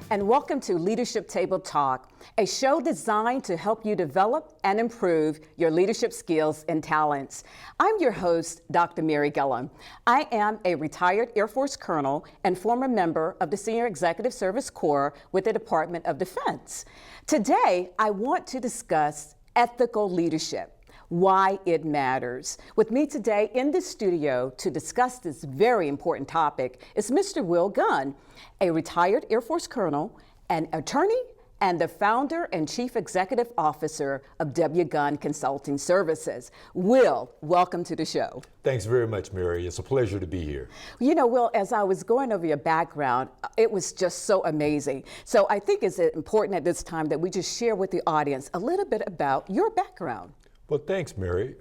and welcome to Leadership Table Talk, a show designed to help you develop and improve your leadership skills and talents. I'm your host, Dr. Mary Gillam. I am a retired Air Force colonel and former member of the Senior Executive Service Corps with the Department of Defense. Today, I want to discuss ethical leadership, why it matters. With me today in the studio to discuss this very important topic is Mr. Will Gunn, a retired Air Force colonel, an attorney, and the founder and chief executive officer of Gunn Consulting Services. Will, welcome to the show. Thanks very much, Mary. It's a pleasure to be here. You know, Will, as I was going over your background, it was just so amazing. So I think it's important at this time that we just share with the audience a little bit about your background. Well, thanks, Mary.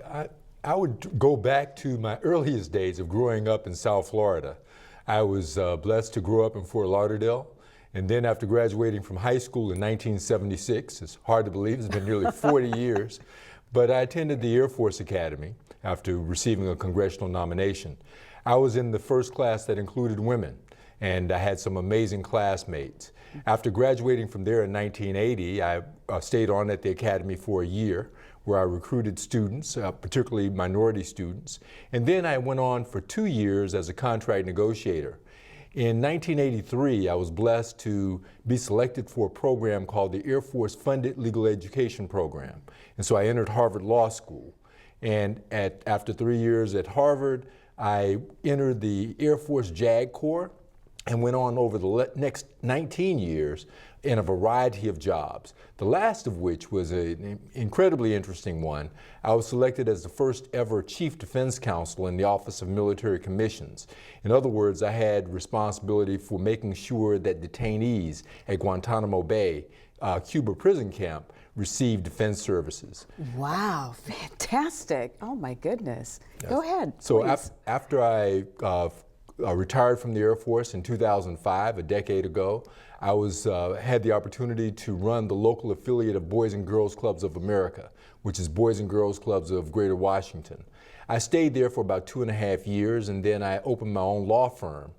I would go back to my earliest days of growing up in South Florida. I was blessed to grow up in Fort Lauderdale, and then after graduating from high school in 1976, it's hard to believe, it's been nearly 40 years, but I attended the Air Force Academy after receiving a congressional nomination. I was in the first class that included women, and I had some amazing classmates. After graduating from there in 1980, I stayed on at the Academy for a year, where I recruited students, particularly minority students. And then I went on for 2 years as a contract negotiator. In 1983, I was blessed to be selected for a program called the Air Force Funded Legal Education Program. And so I entered Harvard Law School. And after 3 years at Harvard, I entered the Air Force JAG Corps and went on over the next 19 years in a variety of jobs, the last of which was an incredibly interesting one. I was selected as the first ever Chief Defense Counsel in the Office of Military Commissions. In other words, I had responsibility for making sure that detainees at Guantanamo Bay, Cuba prison camp, received defense services. Wow, fantastic. Oh my goodness. Yes. Go ahead, So please. After I retired from the Air Force in 2005, a decade ago, I had the opportunity to run the local affiliate of Boys and Girls Clubs of America, which is Boys and Girls Clubs of Greater Washington. I stayed there for about 2.5 years, and then I opened my own law firm.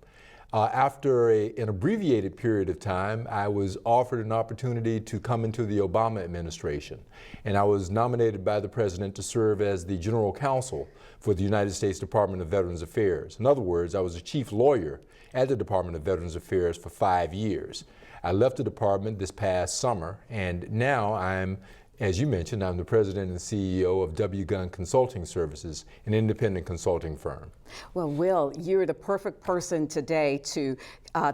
After an abbreviated period of time, I was offered an opportunity to come into the Obama administration, and I was nominated by the president to serve as the general counsel for the United States Department of Veterans Affairs. In other words, I was a chief lawyer at the Department of Veterans Affairs for 5 years. I left the department this past summer, and now I'm, as you mentioned, I'm the president and CEO of Gunn Consulting Services, an independent consulting firm. Well, Will, you're the perfect person today to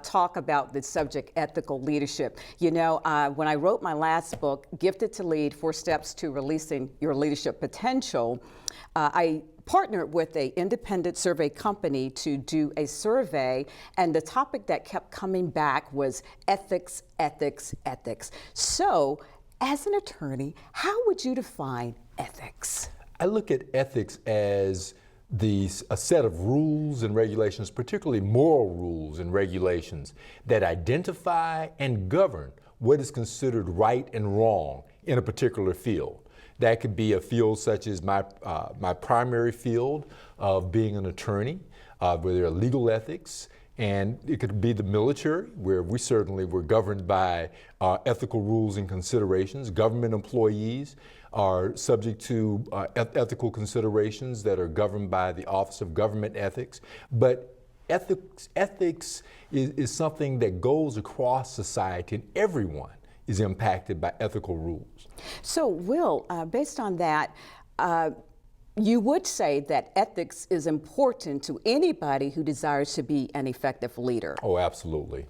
talk about the subject, ethical leadership. You know, when I wrote my last book, Gifted to Lead, 4 Steps to Releasing Your Leadership Potential, I partnered with an independent survey company to do a survey, and the topic that kept coming back was ethics, ethics, ethics. So, as an attorney, how would you define ethics? I look at ethics as a set of rules and regulations, particularly moral rules and regulations, that identify and govern what is considered right and wrong in a particular field. That could be a field such as my primary field of being an attorney, where there are legal ethics, and it could be the military, where we certainly were governed by ethical rules and considerations. Government employees are subject to ethical considerations that are governed by the Office of Government Ethics. But ethics is something that goes across society, and everyone is impacted by ethical rules. So, Will, based on that, you would say that ethics is important to anybody who desires to be an effective leader. Oh, absolutely.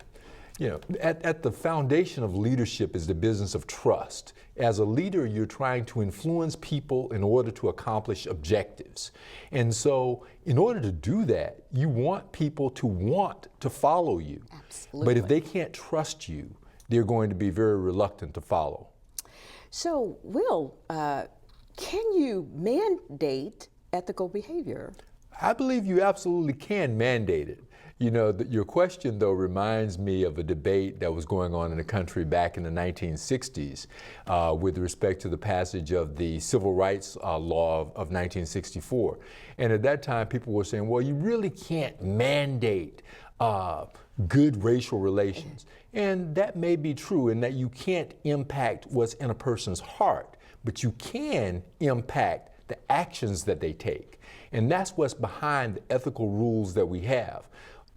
You know, at the foundation of leadership is the business of trust. As a leader, you're trying to influence people in order to accomplish objectives. And so, in order to do that, you want people to want to follow you. Absolutely. But if they can't trust you, they're going to be very reluctant to follow. So, Will, can you mandate ethical behavior? I believe you absolutely can mandate it. You know, your question, though, reminds me of a debate that was going on in the country back in the 1960s with respect to the passage of the Civil Rights Law of 1964. And at that time, people were saying, well, you really can't mandate good racial relations. And that may be true in that you can't impact what's in a person's heart, but you can impact the actions that they take. And that's what's behind the ethical rules that we have.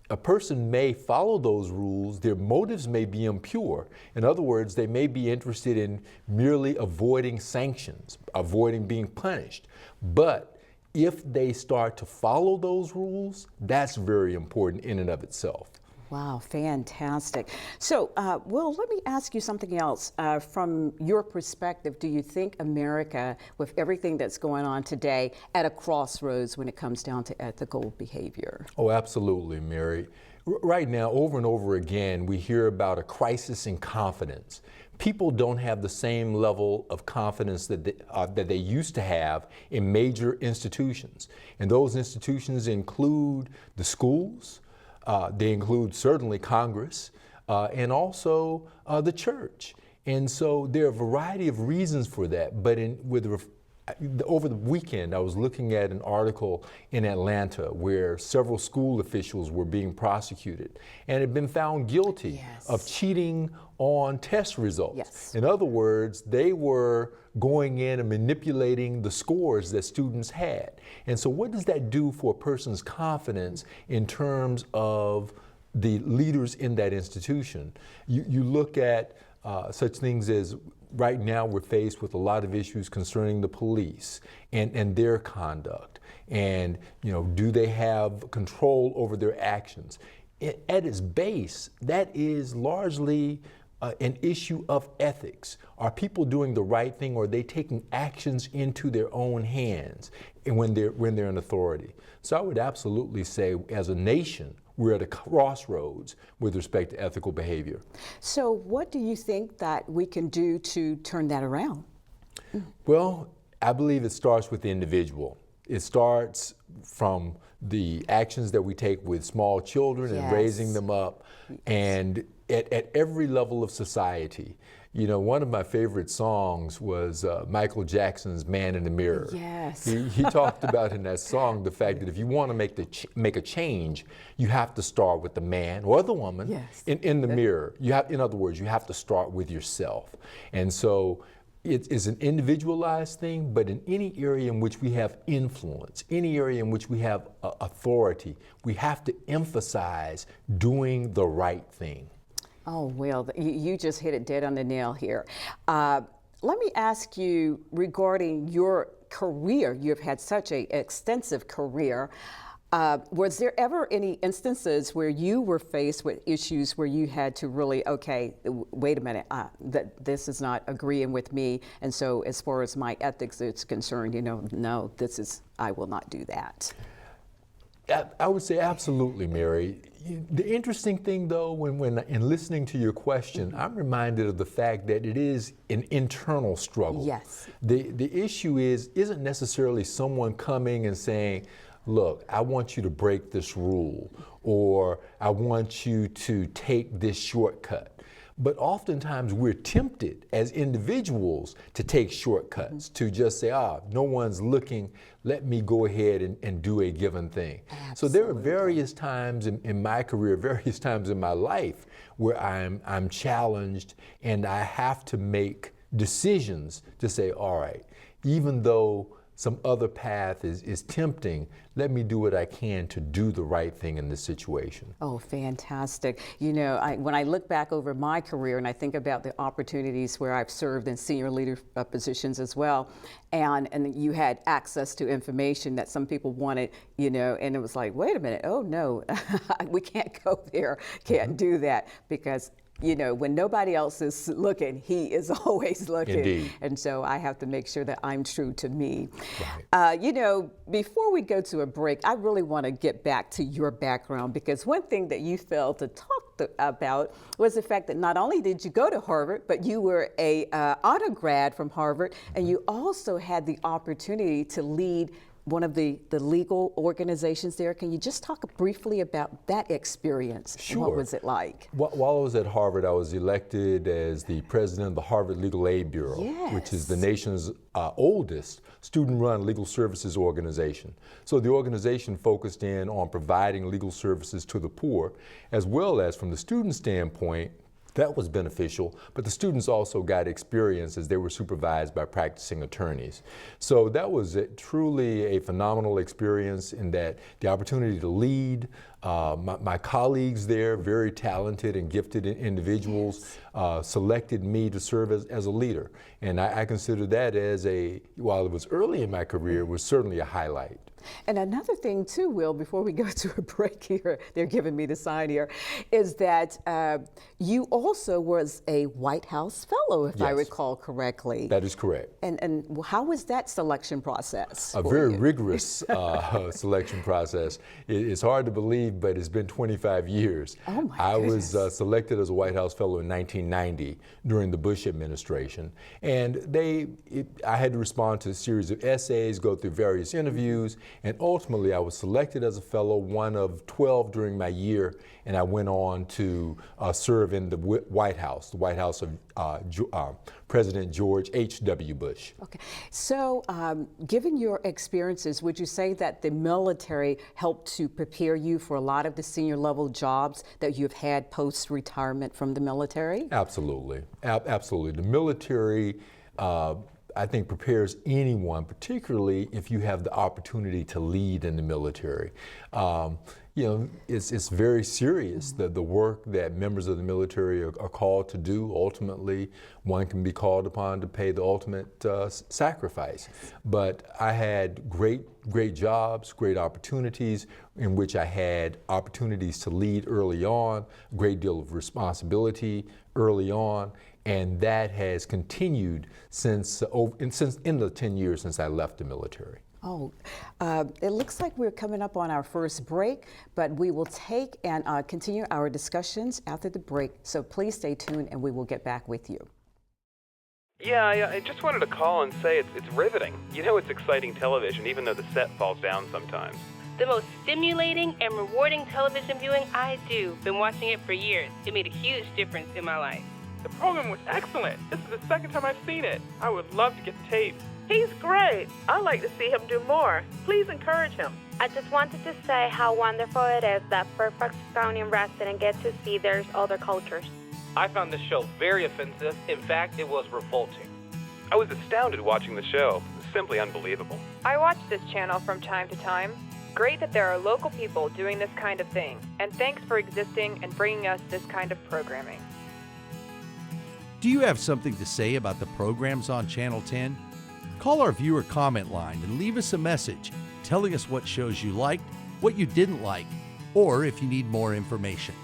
A person may follow those rules, their motives may be impure. In other words, they may be interested in merely avoiding sanctions, avoiding being punished. But if they start to follow those rules, that's very important in and of itself. Wow, fantastic. So, Will, let me ask you something else. From your perspective, do you think America, with everything that's going on today, at a crossroads when it comes down to ethical behavior? Oh, absolutely, Mary. Right now, over and over again, we hear about a crisis in confidence. People don't have the same level of confidence that they used to have in major institutions. And those institutions include the schools, they include certainly Congress, and also the church. And so there are a variety of reasons for that. But over the weekend, I was looking at an article in Atlanta where several school officials were being prosecuted and had been found guilty of cheating on test results. Yes. In other words, they were going in and manipulating the scores that students had. And so what does that do for a person's confidence in terms of the leaders in that institution? You look at such things as right now we're faced with a lot of issues concerning the police and their conduct. And do they have control over their actions? At its base, that is largely an issue of ethics. Are people doing the right thing, or are they taking actions into their own hands when they're in authority? So I would absolutely say, as a nation, we're at a crossroads with respect to ethical behavior. So what do you think that we can do to turn that around? Well, I believe it starts with the individual. It starts from the actions that we take with small children and raising them up, and at every level of society. One of my favorite songs was Michael Jackson's Man in the Mirror. Yes. He talked about in that song the fact that if you want to make a change, you have to start with the man or the woman in the mirror. In other words, you have to start with yourself. And so it is an individualized thing, but in any area in which we have influence, any area in which we have authority, we have to emphasize doing the right thing. Oh, Will, you just hit it dead on the nail here. Let me ask you regarding your career. You've had such an extensive career. Was there ever any instances where you were faced with issues where you had to really, okay, wait a minute, this is not agreeing with me, and so as far as my ethics is concerned, no, I will not do that? I would say absolutely, Mary. The interesting thing, though, when in listening to your question, I'm reminded of the fact that it is an internal struggle. Yes. The issue isn't necessarily someone coming and saying, look, I want you to break this rule, or I want you to take this shortcut. But oftentimes we're tempted as individuals to take shortcuts, to just say, no one's looking, let me go ahead and do a given thing. Absolutely. So there are various times in my career, various times in my life where I'm challenged and I have to make decisions to say, all right, even though some other path is tempting, let me do what I can to do the right thing in this situation. Oh, fantastic. When I look back over my career and I think about the opportunities where I've served in senior leader positions as well, and you had access to information that some people wanted, and it was like, wait a minute, oh no, we can't go there, can't do that, because when nobody else is looking, he is always looking. Indeed. And so I have to make sure that I'm true to me. Right. Before we go to a break, I really want to get back to your background, because one thing that you failed to talk about was the fact that not only did you go to Harvard, but you were a honor grad from Harvard, and you also had the opportunity to lead one of the legal organizations there. Can you just talk briefly about that experience? Sure. What was it like? While I was at Harvard, I was elected as the president of the Harvard Legal Aid Bureau, which is the nation's oldest student-run legal services organization. So the organization focused in on providing legal services to the poor, as well as from the student standpoint. That was beneficial, but the students also got experience as they were supervised by practicing attorneys. So that was truly a phenomenal experience in that the opportunity to lead, my colleagues there, very talented and gifted individuals, selected me to serve as a leader. And I consider that as while it was early in my career, was certainly a highlight. And another thing too, Will, before we go to a break here, they're giving me the sign here, is that you also was a White House Fellow, if I recall correctly. That is correct. And how was that selection process? A very rigorous selection process. It's hard to believe, but it's been 25 years. Oh my I goodness. was selected as a White House Fellow in 1990 during the Bush administration. And I had to respond to a series of essays, go through various interviews, and ultimately I was selected as a fellow, one of 12 during my year, and I went on to serve in the White House of President George H.W. Bush. Okay, so given your experiences, would you say that the military helped to prepare you for a lot of the senior level jobs that you've had post-retirement from the military? Absolutely, absolutely. The military, I think, prepares anyone, particularly if you have the opportunity to lead in the military. It's very serious, the work that members of the military are called to do. Ultimately, one can be called upon to pay the ultimate sacrifice. But I had great jobs, great opportunities in which I had opportunities to lead early on, a great deal of responsibility early on. And that has continued since in the 10 years since I left the military. Oh, it looks like we're coming up on our first break, but we will take and continue our discussions after the break. So please stay tuned and we will get back with you. Yeah, I just wanted to call and say it's riveting. You know, it's exciting television, even though the set falls down sometimes. The most stimulating and rewarding television viewing I do. Been watching it for years. It made a huge difference in my life. The program was excellent. This is the second time I've seen it. I would love to get the tape. He's great. I'd like to see him do more. Please encourage him. I just wanted to say how wonderful it is that Fairfax County residents get to see their other cultures. I found this show very offensive. In fact, it was revolting. I was astounded watching the show. It was simply unbelievable. I watch this channel from time to time. Great that there are local people doing this kind of thing. And thanks for existing and bringing us this kind of programming. Do you have something to say about the programs on Channel 10? Call our viewer comment line and leave us a message telling us what shows you liked, what you didn't like, or if you need more information.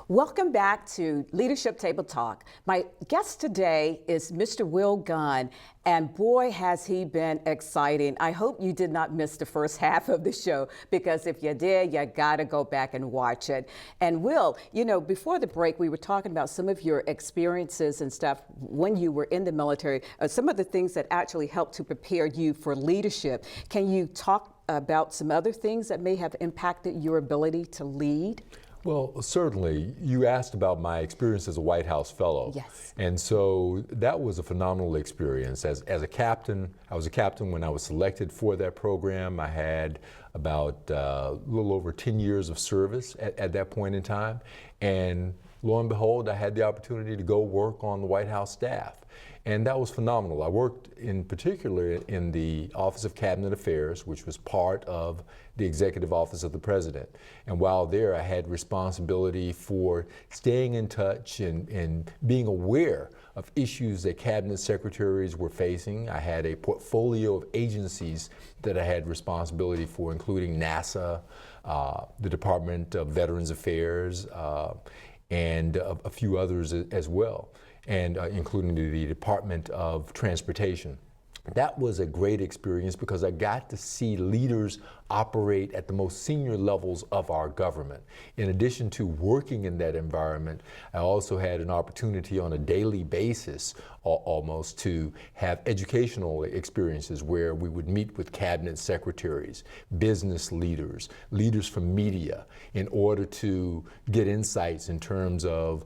Welcome back to Leadership Table Talk. My guest today is Mr. Will Gunn, and boy, has he been exciting. I hope you did not miss the first half of the show, because if you did, you gotta go back and watch it. And Will, you know, before the break, we were talking about some of your experiences and stuff when you were in the military, some of the things that actually helped to prepare you for leadership. Can you talk about some other things that may have impacted your ability to lead? Well, certainly. You asked about my experience as a White House Fellow. Yes. And so that was a phenomenal experience. As a captain, I was a captain when I was selected for that program. I had about a little over 10 years of service at that point in time. And lo and behold, I had the opportunity to go work on the White House staff. And that was phenomenal. I worked in particular in the Office of Cabinet Affairs, which was part of the Executive Office of the President. And while there, I had responsibility for staying in touch and being aware of issues that cabinet secretaries were facing. I had a portfolio of agencies that I had responsibility for, including NASA, the Department of Veterans Affairs, and a few others as well, and including the Department of Transportation. That was a great experience because I got to see leaders operate at the most senior levels of our government. In addition to working in that environment, I also had an opportunity on a daily basis almost to have educational experiences where we would meet with cabinet secretaries, business leaders, leaders from media, in order to get insights in terms of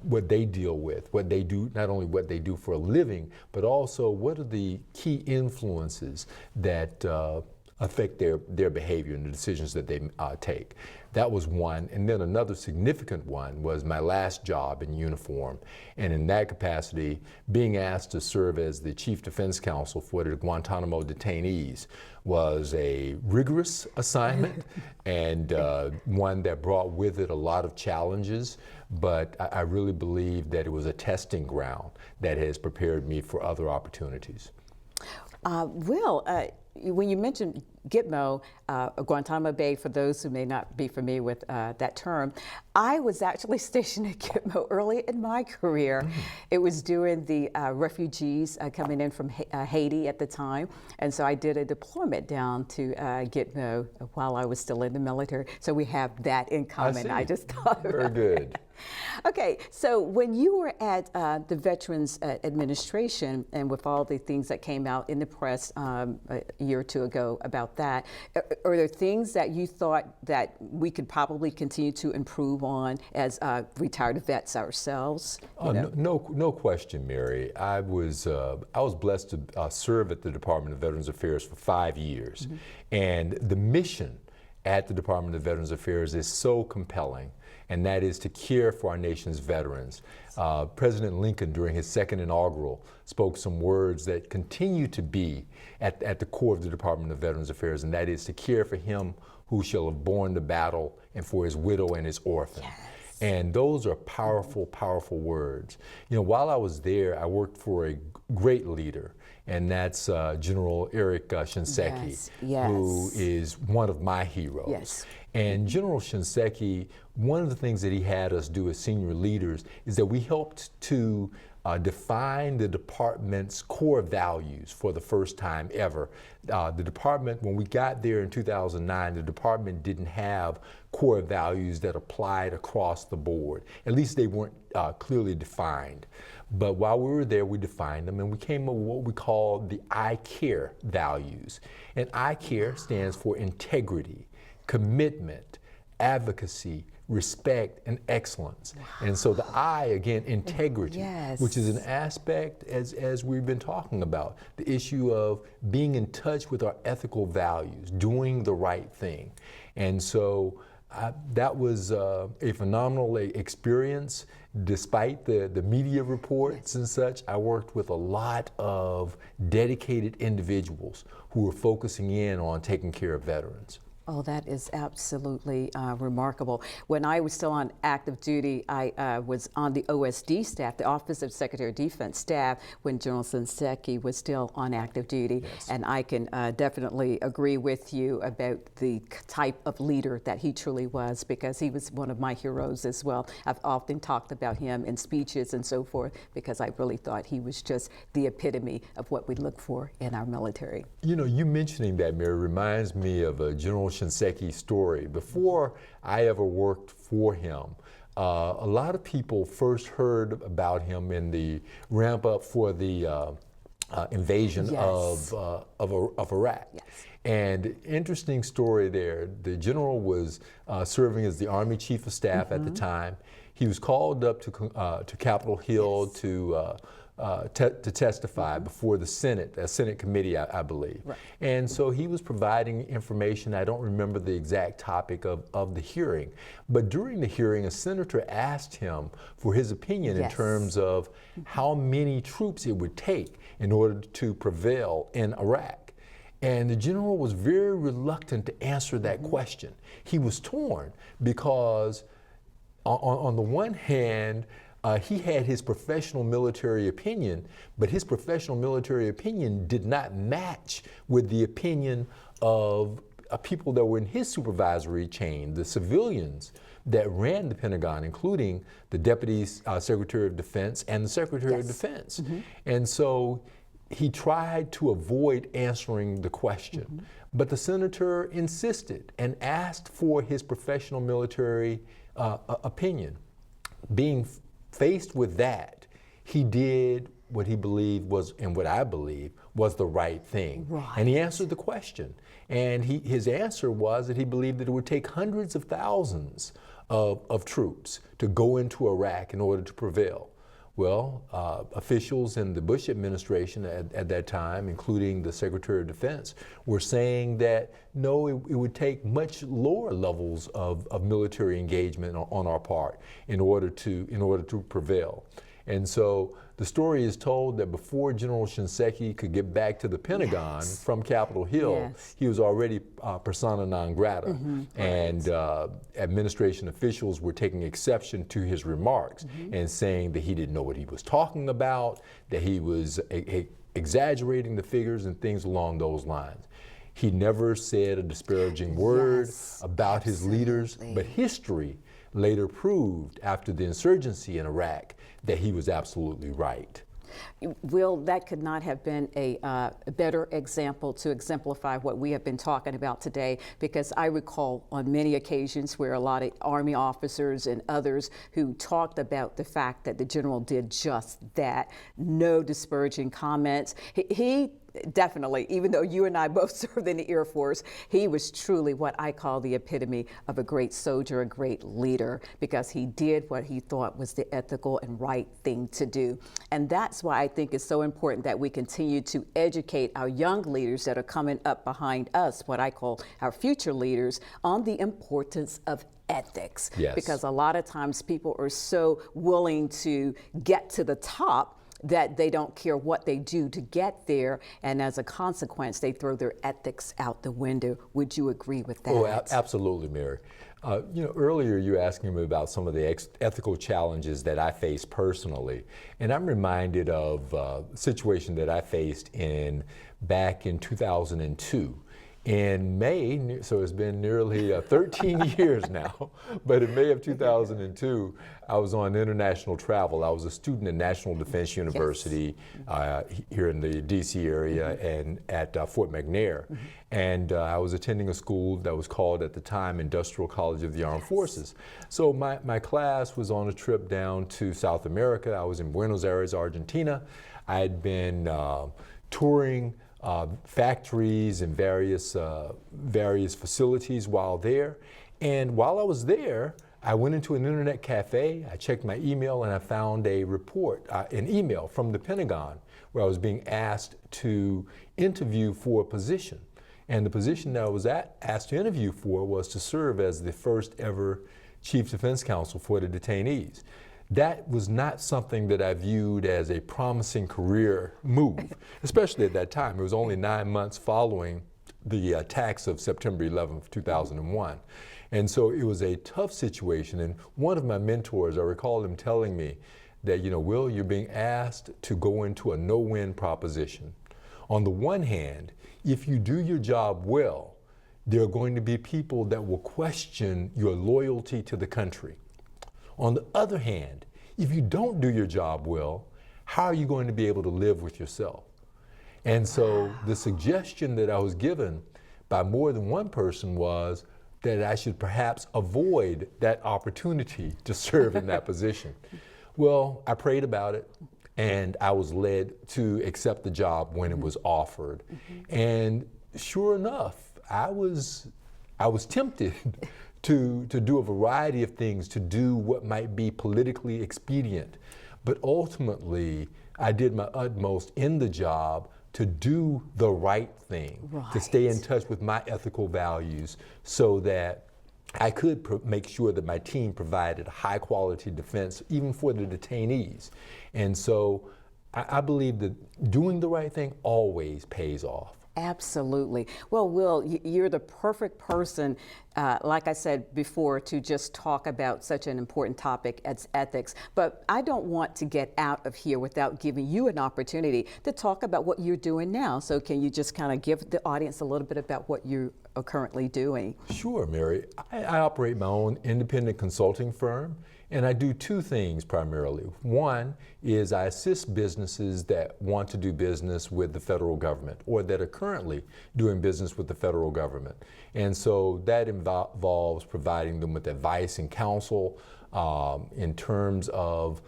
what they deal with, what they do, not only what they do for a living, but also what are the key influences that affect their behavior and the decisions that they take. That was one. And then another significant one was my last job in uniform. And in that capacity, being asked to serve as the Chief Defense Counsel for the Guantanamo detainees was a rigorous assignment and one that brought with it a lot of challenges. But I really believe that it was a testing ground that has prepared me for other opportunities. When you mentioned Gitmo, Guantanamo Bay, for those who may not be familiar with that term, I was actually stationed at Gitmo early in my career. Mm-hmm. It was during the refugees coming in from Haiti at the time, and so I did a deployment down to Gitmo while I was still in the military. So we have that in common. I just thought very good. Okay, so when you were at the Veterans Administration, and with all the things that came out in the press a year or two ago about that, are there things that you thought that we could probably continue to improve on as retired vets ourselves? No question, Mary. I was blessed to serve at the Department of Veterans Affairs for 5 years, mm-hmm. and the mission at the Department of Veterans Affairs is so compelling, and that is to care for our nation's veterans. President Lincoln, during his second inaugural, spoke some words that continue to be at the core of the Department of Veterans Affairs, and that is to care for him who shall have borne the battle and for his widow and his orphan. Yes. And those are powerful, powerful words. You know, while I was there, I worked for a great leader, and that's General Eric Shinseki, who is one of my heroes. Yes. And General Shinseki, one of the things that he had us do as senior leaders is that we helped to define the department's core values for the first time ever. The department, when we got there in 2009, the department didn't have core values that applied across the board. At least they weren't clearly defined. But while we were there, we defined them, and we came up with what we call the I CARE values. And I CARE stands for integrity, commitment, advocacy, respect, and excellence. Wow. And so the I, again, integrity, yes. which is an aspect, as we've been talking about, the issue of being in touch with our ethical values, doing the right thing. And so that was a phenomenal experience. Despite the media reports and such, I worked with a lot of dedicated individuals who were focusing in on taking care of veterans. Oh, that is absolutely remarkable. When I was still on active duty, I was on the OSD staff, the Office of Secretary of Defense staff, when General Shinseki was still on active duty. Yes. And I can definitely agree with you about the type of leader that he truly was, because he was one of my heroes as well. I've often talked about him in speeches and so forth, because I really thought he was just the epitome of what we look for in our military. You know, you mentioning that, Mary, reminds me of a General Shinseki story. Before I ever worked for him, a lot of people first heard about him in the ramp up for the invasion yes. of Iraq. Yes. And interesting story there. The general was serving as the Army Chief of Staff mm-hmm. at the time. He was called up to Capitol Hill yes. to testify mm-hmm. before the Senate, a Senate committee, I believe. Right. And so he was providing information. I don't remember the exact topic of the hearing, but during the hearing, a senator asked him for his opinion yes. in terms of how many troops it would take in order to prevail in Iraq. And the general was very reluctant to answer that mm-hmm. question. He was torn because on the one hand, he had his professional military opinion, but his professional military opinion did not match with the opinion of people that were in his supervisory chain, the civilians that ran the Pentagon, including the Deputy Secretary of Defense and the Secretary yes. of Defense. Mm-hmm. And so he tried to avoid answering the question, but the senator insisted and asked for his professional military opinion. Being faced with that, he did what he believed was, and what I believe was the right thing. Right. And he answered the question. And his answer was that he believed that it would take hundreds of thousands of troops to go into Iraq in order to prevail. Well, officials in the Bush administration at that time, including the Secretary of Defense, were saying that no, it would take much lower levels of military engagement on our part in order to prevail. And so the story is told that before General Shinseki could get back to the Pentagon from Capitol Hill, he was already persona non grata. And administration officials were taking exception to his remarks and saying that he didn't know what he was talking about, that he was exaggerating the figures and things along those lines. He never said a disparaging word about his leaders, but history later proved after the insurgency in Iraq that he was absolutely right. Will, that could not have been a better example to exemplify what we have been talking about today, because I recall on many occasions where a lot of Army officers and others who talked about the fact that the general did just that. No disparaging comments. He definitely, even though you and I both served in the Air Force, he was truly what I call the epitome of a great soldier, a great leader, because he did what he thought was the ethical and right thing to do. And that's why I think it's so important that we continue to educate our young leaders that are coming up behind us, what I call our future leaders, on the importance of ethics. Yes. Because a lot of times people are so willing to get to the top that they don't care what they do to get there, and as a consequence, they throw their ethics out the window. Would you agree with that? Oh, absolutely, Mary. Earlier you asked me about some of the ethical challenges that I face personally, and I'm reminded of a situation that I faced back in 2002. In May, so it's been nearly 13 years now, but in May of 2002, I was on international travel. I was a student at National Defense University here in the DC area and at Fort McNair. And I was attending a school that was called at the time Industrial College of the Armed Forces. So my class was on a trip down to South America. I was in Buenos Aires, Argentina. I had been touring factories and various facilities while there. And while I was there, I went into an internet cafe, I checked my email, and I found a report, an email from the Pentagon, where I was being asked to interview for a position. And the position that I was asked to interview for was to serve as the first ever Chief Defense Counsel for the detainees. That was not something that I viewed as a promising career move, especially at that time. It was only 9 months following the attacks of September 11th, 2001. And so it was a tough situation. And one of my mentors, I recall him telling me that, Will, you're being asked to go into a no-win proposition. On the one hand, if you do your job well, there are going to be people that will question your loyalty to the country. On the other hand, if you don't do your job well, how are you going to be able to live with yourself? And so the suggestion that I was given by more than one person was that I should perhaps avoid that opportunity to serve in that position. Well, I prayed about it, and I was led to accept the job when it was offered. And sure enough, I was tempted to do a variety of things, to do what might be politically expedient. But ultimately, I did my utmost in the job to do the right thing, to stay in touch with my ethical values so that I could make sure that my team provided high quality defense, even for the detainees. And so I believe that doing the right thing always pays off. Absolutely. Well, Will, you're the perfect person, like I said before, to just talk about such an important topic as ethics. But I don't want to get out of here without giving you an opportunity to talk about what you're doing now. So can you just kind of give the audience a little bit about what you are currently doing? Sure, Mary. I operate my own independent consulting firm, And I do two things primarily. One is I assist businesses that want to do business with the federal government or that are currently doing business with the federal government. And so that involves providing them with advice and counsel in terms of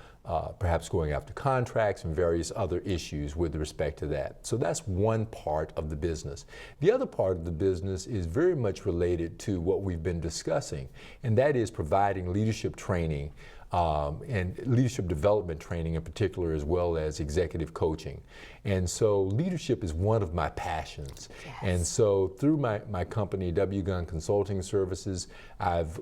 perhaps going after contracts and various other issues with respect to that. So that's one part of the business. The other part of the business is very much related to what we've been discussing, and that is providing leadership training and leadership development training in particular, as well as executive coaching. And so leadership is one of my passions. Yes. And so through my company, Gunn Consulting Services, I've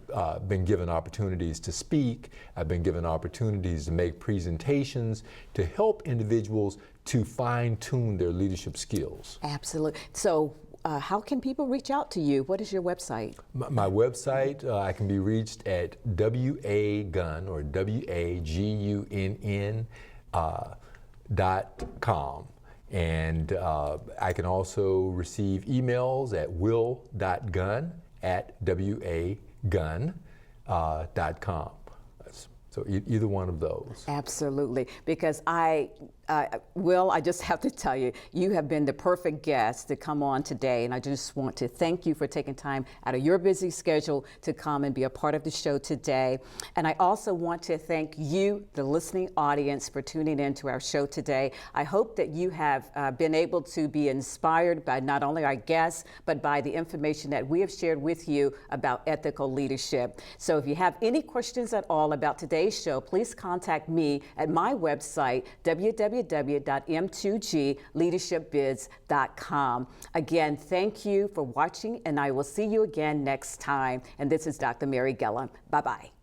been given opportunities to speak. I've been given opportunities to make presentations to help individuals to fine-tune their leadership skills. Absolutely. So how can people reach out to you? What is your website? My website, I can be reached at WAGUNN or WAGUNN.com. And I can also receive emails at will.gunn@wagunn.com. So either one of those. Absolutely, because Will, I just have to tell you, you have been the perfect guest to come on today, and I just want to thank you for taking time out of your busy schedule to come and be a part of the show today. And I also want to thank you, the listening audience, for tuning in to our show today. I hope that you have been able to be inspired by not only our guests, but by the information that we have shared with you about ethical leadership. So if you have any questions at all about today's show, please contact me at my website, www.m2gleadershipbiz.com. Again, thank you for watching, and I will see you again next time. And this is Dr. Mary Gillam. Bye-bye.